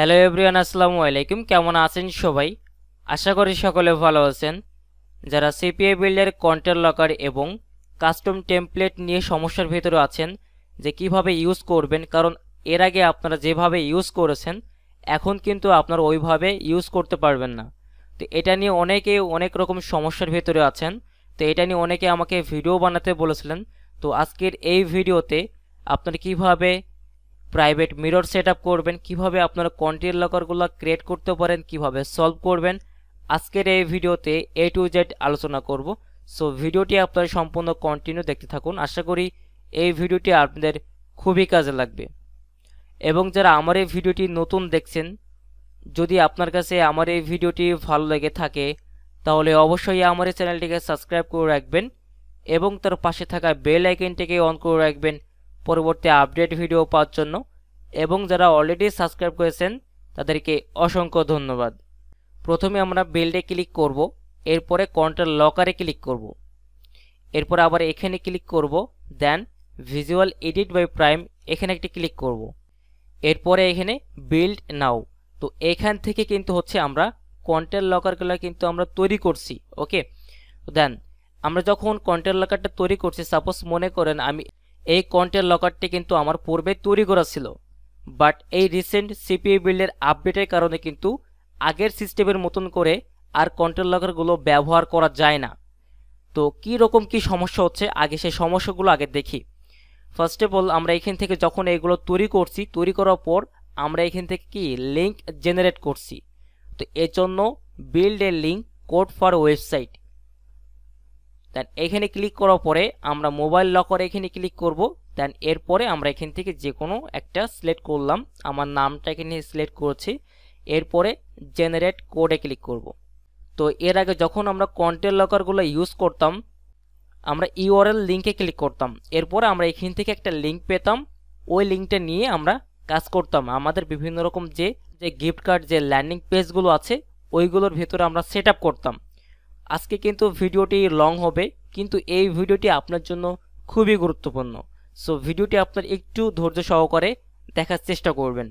Hello everyone, আসসালামু আলাইকুম। কেমন আছেন সবাই? আশা করি সকলে ভালো আছেন। যারা CPABuild এর কন্টেন্ট লকার এবং কাস্টম টেমপ্লেট নিয়ে সমস্যার ভিতরে আছেন যে কিভাবে ইউজ করবেন, কারণ এর আগে আপনারা যেভাবে ইউজ করেছেন এখন কিন্তু আপনারা ওইভাবে ইউজ করতে পারবেন না। তো এটা নিয়ে অনেকে অনেক রকম সমস্যার ভিতরে আছেন। তো এটা নিয়ে অনেকে আমাকে ভিডিও বানাতে বলেছিলেন। তো আজকের এই ভিডিওতে আপনারা কিভাবে প্রাইভেট মিরর সেটআপ করবেন, কিভাবে আপনারা কন্টেন্ট লকারগুলো ক্রিয়েট করতে পারেন, কিভাবে সলভ করবেন, আজকের এই ভিডিওতে A to Z আলোচনা করব। সো ভিডিওটি আপনারা সম্পূর্ণ কন্টিনিউ দেখতে থাকুন। আশা করি এই ভিডিওটি আপনাদের খুবই কাজে লাগবে। এবং যারা আমার এই ভিডিওটি নতুন দেখছেন, যদি আপনার কাছে আমার এই ভিডিওটি ভালো লেগে থাকে তাহলে অবশ্যই আমার এই চ্যানেলটিকে সাবস্ক্রাইব করে রাখবেন এবং তার পাশে থাকা বেল আইকনটিকে অন করে রাখবেন পরবর্তী আপডেট ভিডিও পাওয়ার জন্য। এবং যারা অলরেডি সাবস্ক্রাইব করেছেন তাদেরকে অসংখ্য ধন্যবাদ। প্রথমে আমরা বিল্ডে ক্লিক করব, এরপরে কন্টেন্ট লকারে ক্লিক করব, এরপর আবার এখানে ক্লিক করব, দেন ভিজুয়াল এডিট বাই প্রাইম এখানে একটি ক্লিক করব, এরপরে এখানে বিল্ড নাও। তো এখান থেকে কিন্তু হচ্ছে আমরা কন্টেন্ট লকারগুলো কিন্তু আমরা তৈরি করছি। ওকে, দেন আমরা যখন কন্টেন্ট লকারটা তৈরি করছি, সাপোজ মনে করেন আমি এই কন্টেন্ট লকারটি কিন্তু আমার পূর্বে তৈরি করা ছিল, বাট এই রিসেন্ট CPABuild এর আপডেটের কারণে কিন্তু আগের সিস্টেমের মতন করে আর কন্টেন্ট লকারগুলো ব্যবহার করা যায় না। তো কি রকম কি সমস্যা হচ্ছে আগে সেই সমস্যাগুলো আগে দেখি। ফার্স্ট অফ অল আমরা এখান থেকে যখন এগুলো তৈরি করছি, তৈরি করার পর আমরা এখান থেকে কি লিঙ্ক জেনারেট করছি। তো এর জন্য build a link code for website, then এখানে ক্লিক করার পরে আমরা মোবাইল লকারে এখানে ক্লিক করব, দেন এরপরে আমরা এখান থেকে যে কোনো একটা সিলেক্ট করলাম, আমার নামটা এখানে সিলেক্ট করেছি, এরপরে জেনারেট কোডে ক্লিক করব। তো এর আগে যখন আমরা কন্টেন্ট লকারগুলো ইউজ করতাম আমরা URL লিঙ্কে ক্লিক করতাম, এরপরে আমরা এখান থেকে একটা লিঙ্ক পেতাম, ওই লিঙ্কটা নিয়ে আমরা কাজ করতাম। আমাদের বিভিন্ন রকম যে গিফট কার্ড যে ল্যান্ডিং পেজগুলো আছে ওইগুলোর ভেতরে আমরা সেট আপ করতাম। আজকে কিন্তু ভিডিওটি লং হবে, কিন্তু এই ভিডিওটি আপনার জন্য খুবই গুরুত্বপূর্ণ। সো ভিডিওটি আপনার একটু ধৈর্য সহকারে দেখার চেষ্টা করবেন।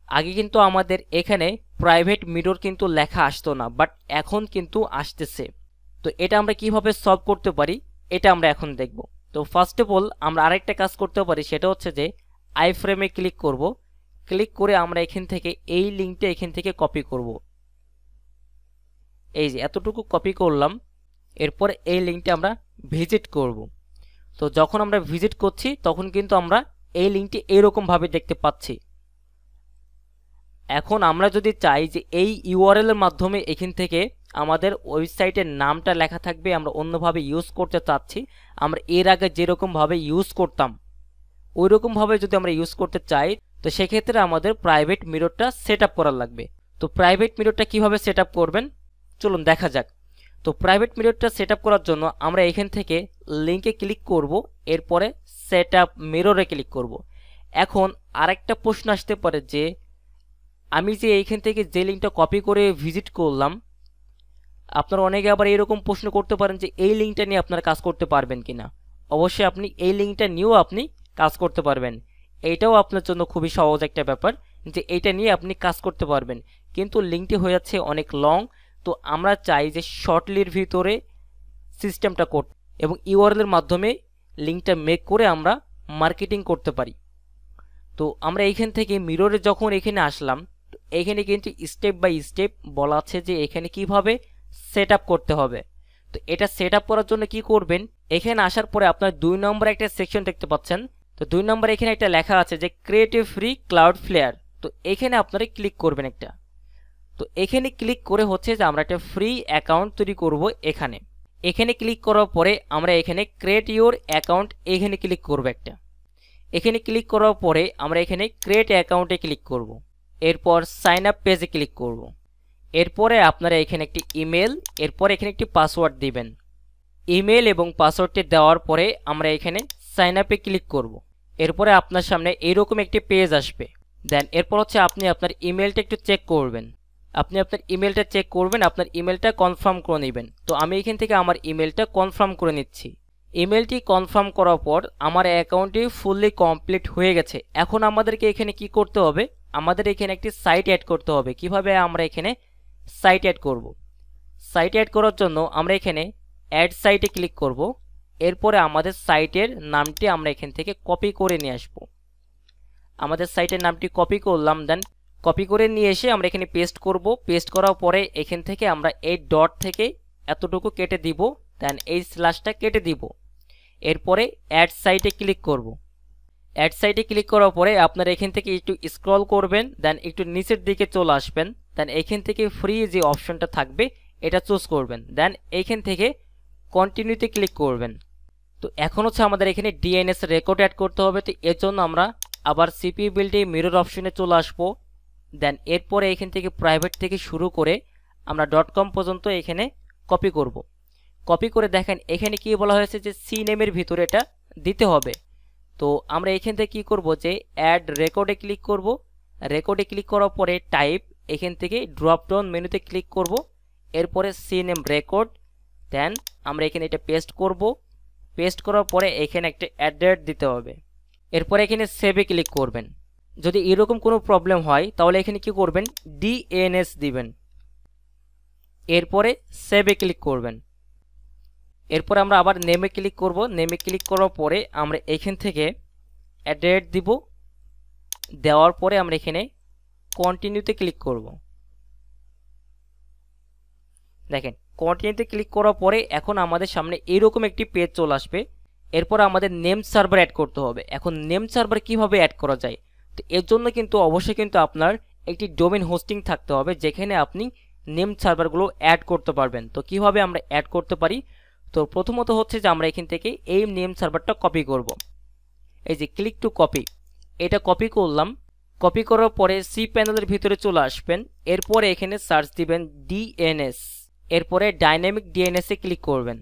আগে কিন্তু আমাদের এখানে প্রাইভেট মিরর কিন্তু লেখা আসতো না, বাট এখন কিন্তু আসতেছে। তো এটা আমরা কিভাবে সলভ করতে পারি এটা আমরা এখন দেখব। তো ফার্স্ট অফ অল আমরা আরেকটা কাজ করতে পারি, সেটা হচ্ছে যে আই ফ্রেমে ক্লিক করব, ক্লিক করে আমরা এখান থেকে এই লিঙ্কটা এখান থেকে কপি করব। এই যে এতটুকু কপি করলাম, এরপর এই লিঙ্কটা আমরা ভিজিট করব। তো যখন আমরা ভিজিট করছি তখন কিন্তু আমরা এই লিঙ্কটি এইরকম ভাবে দেখতে পাচ্ছি। এখন আমরা যদি চাই যে এই URL এর মাধ্যমে এখান থেকে আমাদের ওয়েবসাইটের নামটা লেখা থাকবে, আমরা অন্যভাবে ইউজ করতে চাচ্ছি, আমরা এর আগে যেরকম ভাবে ইউজ করতাম ওই রকম ভাবে যদি আমরা ইউজ করতে চাই, তো সেক্ষেত্রে আমাদের প্রাইভেট মিররটা সেট আপ করা লাগবে। তো প্রাইভেট মিররটা কিভাবে সেট আপ করবেন চলুন দেখা যাক। তো প্রাইভেট মিররটা সেট আপ করার জন্য আমরা এখান থেকে লিঙ্কে ক্লিক করব, এরপরে সেট আপ মিররে ক্লিক করব। এখন আরেকটা প্রশ্ন আসতে পারে যে আমি যে এইখান থেকে যে লিঙ্কটা কপি করে ভিজিট করলাম, আপনারা অনেকে আবার এরকম প্রশ্ন করতে পারেন যে এই লিঙ্কটা নিয়ে আপনারা কাজ করতে পারবেন কিনা। অবশ্যই আপনি এই লিঙ্কটা নিয়েও আপনি কাজ করতে পারবেন। এইটাও আপনার জন্য খুবই সহজ একটা ব্যাপার যে এইটা নিয়ে আপনি কাজ করতে পারবেন, কিন্তু লিঙ্কটি হয়ে যাচ্ছে অনেক লং। তো আমরা চাই যে শর্টলির ভিতরে সিস্টেমটা করতে এবং URL এর মাধ্যমে লিঙ্কটা মেক করে আমরা মার্কেটিং করতে পারি। তো আমরা এইখান থেকে মিররে যখন এখানে আসলাম, তো এখানে কিন্তু স্টেপ বাই স্টেপ বলা আছে যে এখানে কিভাবে সেট আপ করতে হবে। তো এটা সেট আপ করার জন্য কি করবেন, এখানে আসার পরে আপনার 2 নম্বরে একটা সেকশন দেখতে পাচ্ছেন। তো 2 নম্বরে এখানে একটা লেখা আছে যে ক্রিয়েটিভ ফ্রি ক্লাউড ফ্লেয়ার। তো এখানে আপনারা ক্লিক করবেন একটা। তো এখানে ক্লিক করে হচ্ছে যে আমরা একটা ফ্রি অ্যাকাউন্ট তৈরি করব। এখানে ক্লিক করার পরে আমরা এখানে ক্রিয়েট ইউর অ্যাকাউন্ট এখানে ক্লিক করব একটা। এখানে ক্লিক করার পরে আমরা এখানে ক্রিয়েট অ্যাকাউন্টে ক্লিক করব, এরপর সাইন আপ পেজে ক্লিক করব, এরপরে আপনারা এখানে একটি ইমেল, এরপর এখানে একটি পাসওয়ার্ড দিবেন। ইমেল এবং পাসওয়ার্ডটি দেওয়ার পরে আমরা এখানে সাইন আপে ক্লিক করব, এরপরে আপনার সামনে এইরকম একটি পেজ আসবে। দেন এরপর হচ্ছে আপনি আপনার ইমেলটা একটু চেক করবেন, আপনি আপনার ইমেলটা চেক করবেন, আপনার ইমেলটা কনফার্ম করে নেবেন। তো আমি এখান থেকে আমার ইমেলটা কনফার্ম করে নিচ্ছি। ইমেলটি কনফার্ম করার পর আমার অ্যাকাউন্টটি ফুললি কমপ্লিট হয়ে গেছে। এখন আমাদেরকে এখানে কি করতে হবে, আমাদের এখানে একটি সাইট অ্যাড করতে হবে। কিভাবে আমরা এখানে সাইট অ্যাড করব? সাইট অ্যাড করার জন্য আমরা এখানে অ্যাড সাইটে ক্লিক করব। এরপরে আমাদের সাইটের নামটি আমরা এখান থেকে কপি করে নিয়ে আসব। আমাদের সাইটের নামটি কপি করলাম, দেন কপি করে নিয়ে এসে আমরা এখানে পেস্ট করব। পেস্ট করার পরে এখান থেকে আমরা এই ডট থেকে এতটুকু কেটে দিব, দেন এই স্ল্যাশটা কেটে দিব। এরপরে অ্যাড সাইটে ক্লিক করব। অ্যাড সাইটে ক্লিক করার পরে আপনারা এখান থেকে একটু স্ক্রল করবেন, দেন একটু নিচের দিকে চলে আসবেন, দেন এখান থেকে ফ্রি যে অপশনটা থাকবে এটা চুজ করবেন, দেন এইখান থেকে কন্টিনিউতে ক্লিক করবেন। তো এখন হচ্ছে আমাদের এখানে ডিএনএস রেকর্ড অ্যাড করতে হবে। তো এর জন্য আমরা আবার CPABuild মিরর অপশনে চলে আসবো। দেন এরপরে এখান থেকে প্রাইভেট থেকে শুরু করে আমরা .com পর্যন্ত এখানে কপি করব। কপি করে দেখেন এখানে কি বলা হয়েছে যে সি নেমের ভিতরে এটা দিতে হবে। তো আমরা এখান থেকে কি করব যে অ্যাড রেকর্ডে ক্লিক করব। রেকর্ডে ক্লিক করার পরে টাইপ, এখান থেকে ড্রপ ডাউন মেনুতে ক্লিক করব। এরপরে সি নেম রেকর্ড, দেন আমরা এখানে এটা পেস্ট করব। পেস্ট করার পরে এখানে একটা অ্যাড্রেস দিতে হবে। এরপরে এখানে সেভে ক্লিক করবেন। যদি এরকম কোনো প্রবলেম হয় তাহলে এখানে কি করবেন, ডিএনএস দিবেন। এরপরে সেভে ক্লিক করবেন। এরপর আমরা আবার নেমে ক্লিক করব। নেমে ক্লিক করার পরে আমরা এখান থেকে অ্যাড্রেস দিব। দেওয়ার পরে আমরা এখানে কন্টিনিউতে ক্লিক করব। দেখেন কন্টিনিউতে ক্লিক করার পরে এখন আমাদের সামনে এরকম একটি পেজ চলে আসবে। এরপর আমাদের নেম সার্ভার অ্যাড করতে হবে। এখন নেম সার্ভার কিভাবে অ্যাড করা যায়? তো এর জন্য কিন্তু অবশ্যই কিন্তু আপনার একটি ডোমেন হোস্টিং থাকতে হবে যেখানে আপনি নেম সার্ভারগুলো অ্যাড করতে পারবেন। তো কিভাবে আমরা অ্যাড করতে পারি? তো প্রথমত হচ্ছে যে আমরা এখান থেকে এই নেম সার্ভারটা কপি করব। এই যে ক্লিক টু কপি, এটা কপি করলাম। কপি করার পরে সি প্যানেলের ভিতরে চলে আসবেন। এরপরে এখানে সার্চ দিবেন ডিএনএস। এরপরে ডাইনামিক ডিএনএস এ ক্লিক করবেন।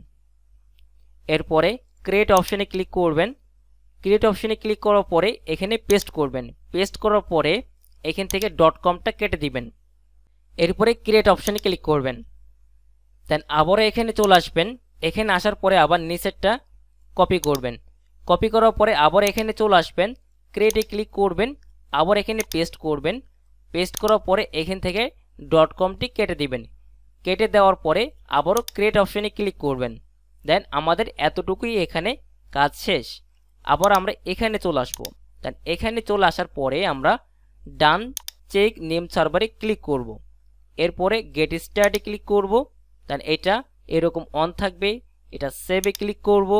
এরপরে ক্রিয়েট অপশনে ক্লিক করবেন। ক্রিয়েট অপশনে ক্লিক করার পরে এখানে পেস্ট করবেন। পেস্ট করার পরে এখান থেকে .comটা কেটে দিবেন। এরপরে ক্রিয়েট অপশনে ক্লিক করবেন। দেন আবারও এখানে চলে আসবেন। এখানে আসার পরে আবার নিচেরটা কপি করবেন। কপি করার পরে আবার এখানে চলে আসবেন, ক্রিয়েটে ক্লিক করবেন, আবার এখানে পেস্ট করবেন। পেস্ট করার পরে এখান থেকে .comটি কেটে দিবেন। কেটে দেওয়ার পরে আবারও ক্রিয়েট অপশনে ক্লিক করবেন। দেন আমাদের এতটুকুই এখানে কাজ শেষ। আবার আমরা এখানে চলে আসবো। দেন এখানে চলে আসার পরে আমরা ডান চেক নেম সার্ভারে ক্লিক করব। এরপরে গেট স্টার্টে ক্লিক করব। দেন এটা এরকম অন থাকবে। এটা সেভে ক্লিক করব।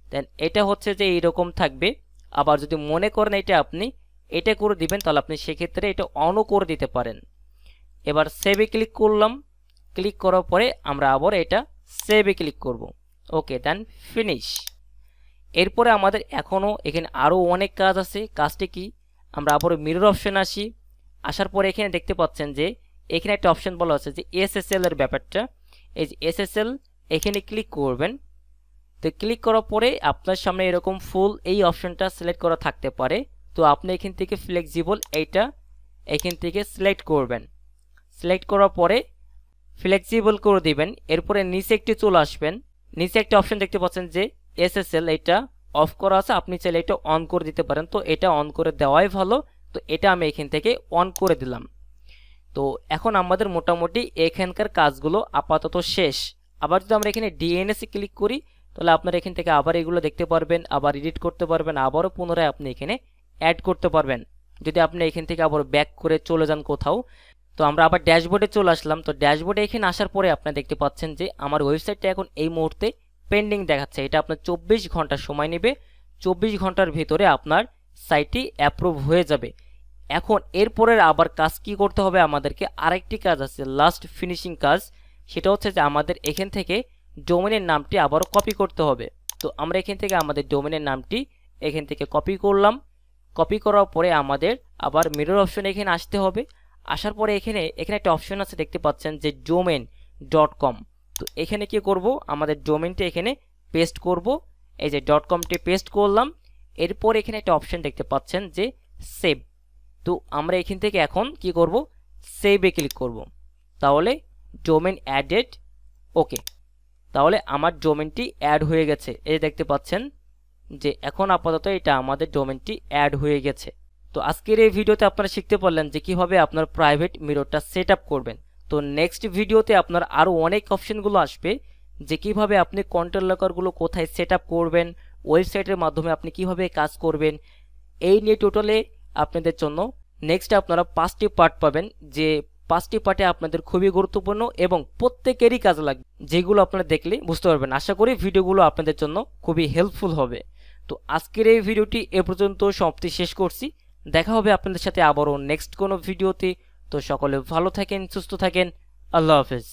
দেন এটা হচ্ছে যে এইরকম থাকবে। আবার যদি মনে করেন এটা আপনি এটা করে দিবেন তাহলে আপনি সেক্ষেত্রে এটা অনও করে দিতে পারেন। এবার সেভে ক্লিক করলাম। ক্লিক করার পরে আমরা আবার এটা সেভে ক্লিক করব। ওকে, দেন ফিনিশ। এরপরে আমাদের এখনও এখানে আরও অনেক কাজ আছে। কাজটি কি? আমরা আবার মিরর অপশন আসি। আসার পরে এখানে দেখতে পাচ্ছেন যে এখানে একটা অপশন বলা আছে যে এসএসএল এর ব্যাপারটা। এই যে এসএসএল এখানে ক্লিক করবেন। তো ক্লিক করার পরে আপনার সামনে এরকম ফুল এই অপশনটা সিলেক্ট করা থাকতে পারে। তো আপনি এখান থেকে ফ্লেক্সিবল এইটা এখান থেকে সিলেক্ট করবেন। সিলেক্ট করার পরে ফ্লেক্সিবল করে দিবেন। এরপরে নিচে একটু চলে আসবেন। নিচে একটা অপশন দেখতে পাচ্ছেন যে এসএসএল, এটা অফ করা আছে, আপনি চাইলে এটা অন করে দিতে পারেন। তো এটা অন করে দেওয়াই ভালো। তো এটা আমি এখান থেকে অন করে দিলাম। তো এখন আমাদের মোটামুটি এখানকার কাজগুলো আপাতত শেষ। আবার যদি আমরা এখানে ডিএনএস এ ক্লিক করি তাহলে আপনারা এখান থেকে আবার এগুলো দেখতে পারবেন, আবার এডিট করতে পারবেন, আবারও পুনরায় আপনি এখানে অ্যাড করতে পারবেন। যদি আপনি এখান থেকে আবার ব্যাক করে চলে যান কোথাও। তো আমরা আবার ড্যাশবোর্ডে চলে আসলাম। তো ড্যাশবোর্ডে এখানে আসার পরে আপনারা দেখতে পাচ্ছেন যে আমার ওয়েবসাইটটা এখন এই মুহূর্তে পেন্ডিং দেখাচ্ছে। এটা আপনার 24 ঘন্টা সময় নেবে। 24 ঘন্টার ভিতরে আপনার সাইটটি অ্যাপ্রুভ হয়ে যাবে। এখন এরপরের আবার কাজ কি করতে হবে? আমাদেরকে আরেকটি কাজ আছে, লাস্ট ফিনিশিং কাজ। সেটা হচ্ছে যে আমাদের এখান থেকে ডোমেনের নামটি আবারও কপি করতে হবে। তো আমরা এখান থেকে আমাদের ডোমেনের নামটি এখান থেকে কপি করলাম। কপি করার পরে আমাদের আবার মিরর অপশন এখানে আসতে হবে। আসার পরে এখানে একটা অপশন আছে দেখতে পাচ্ছেন যে domain.com। তো এখানে কি করব? আমাদের ডোমেনটি এখানে পেস্ট করব। এই যে .comটি পেস্ট করলাম। এরপর এখানে একটা অপশন দেখতে পাচ্ছেন যে সেভ। তো আমরা এখান থেকে এখন কি করব? সেভে ক্লিক করব। তাহলে ডোমেন অ্যাডেড। ওকে, তাহলে আমার ডোমেনটি অ্যাড হয়ে গেছে। এই দেখতে পাচ্ছেন যে এখন আপাতত এটা আমাদের ডোমেনটি অ্যাড হয়ে গেছে। তো আজকের এই ভিডিওতে আপনারা শিখতে পারলেন যে কিভাবে আপনার প্রাইভেট মিররটা সেট আপ করবেন। তো নেক্সট ভিডিওতে আপনার আরও অনেক অপশনগুলো আসবে যে কিভাবে আপনি কন্ট্রোল লকারগুলো কোথায় সেট আপ করবেন, ওয়েবসাইটের মাধ্যমে আপনি কিভাবে কাজ করবেন, এই নিয়ে টোটালে আপনাদের জন্য নেক্সট আপনারা 5টি পার্ট পাবেন, যে 5টি পার্টে আপনাদের খুবই গুরুত্বপূর্ণ এবং প্রত্যেকেরই কাজ লাগবে, যেগুলো আপনারা দেখলে বুঝতে পারবেন। আশা করি ভিডিওগুলো আপনাদের জন্য খুবই হেল্পফুল হবে। তো আজকের এই ভিডিওটি এ পর্যন্ত সমাপ্তি শেষ করছি। দেখা হবে আপনাদের সাথে আবারও নেক্সট কোনো ভিডিওতে। তো সকলে ভালো থাকেন, সুস্থ থাকেন, আল্লাহ হাফেজ।